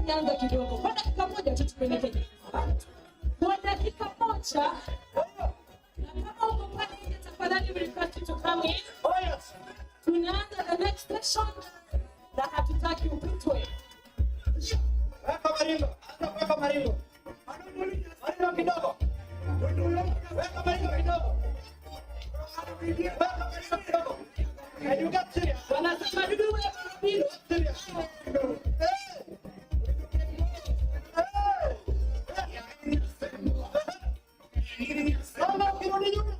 Nyanza kidogo. Kwa dakika moja tu tupeleke. Kwa dakika moja. Na kama uko pale nje tafadhali request to come in. Tunaanza the next session. Na hatutaki upitwe. Weka Maringo. Weka Maringo. Maringo kidogo. Weka Maringo kidogo. Weka Maringo kidogo. Eduka serious. Wanasema dudu weka Maringo serious. Mama, kirudi nyuma.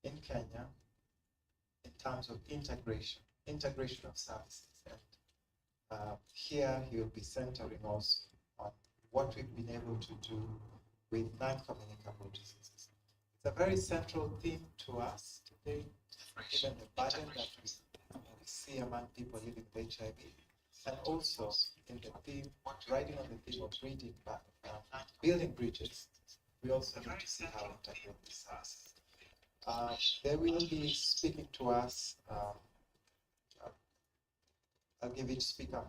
in Kenya in terms of integration of services. And here he will be centering also on what we've been able to do with non-communicable diseases. It's a very central theme to us today, given the burden that we see among people living with HIV, and also in the theme, riding on the theme of building bridges. We also need to see how to integrate these services. They will be speaking to us. I'll give each speaker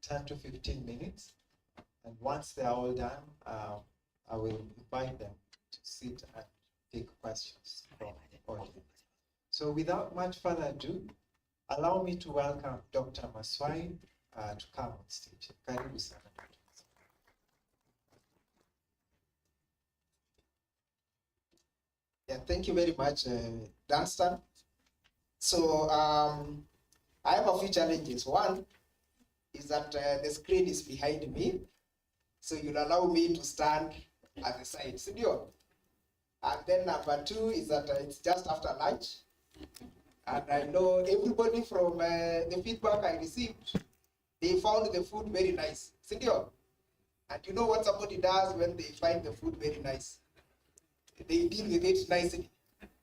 10 to 15 minutes. And once they're all done, I will invite them to sit and take questions from the audience. So without much further ado, allow me to welcome Dr. Plasoi to come on stage. Karibu sana. Yeah, thank you very much, Dunstan. So I have a few challenges. One is that the screen is behind me, so you'll allow me to stand at the side, studio. And then number two is that it's just after lunch, and I know everybody from the feedback I received, they found the food very nice, studio. And you know what somebody does when they find the food very nice? They deal with it nicely.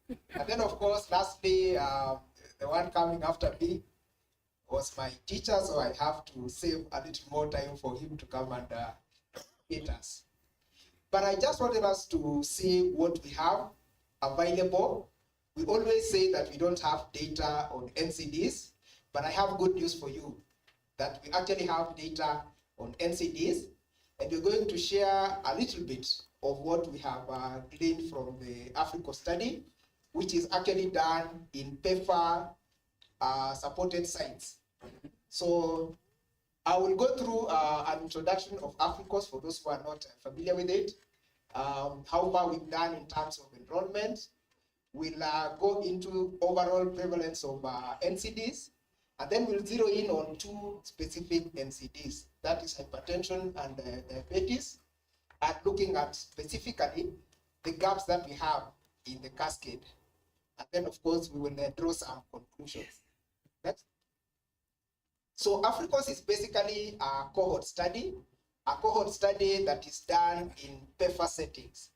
And then, of course, lastly, the one coming after me was my teacher, so I have to save a little more time for him to come and hit us. But I just wanted us to see what we have available. We always say that we don't have data on NCDs, but I have good news for you, that we actually have data on NCDs, and we're going to share a little bit of what we have gleaned from the Africa study, which is actually done in PEPFAR supported sites. So I will go through an introduction of Africos for those who are not familiar with it, how far we've done in terms of enrollment. We'll go into overall prevalence of NCDs, and then we'll zero in on two specific NCDs, that is hypertension and diabetes, and looking at specifically the gaps that we have in the cascade. And then, of course, we will draw some conclusions. Next. So Africos is basically a cohort study that is done in PEPFAR settings.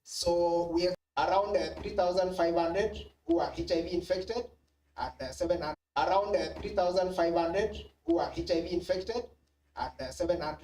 So we have around 3,500 who are HIV infected, and 700 around 3,500 who are HIV infected, and 700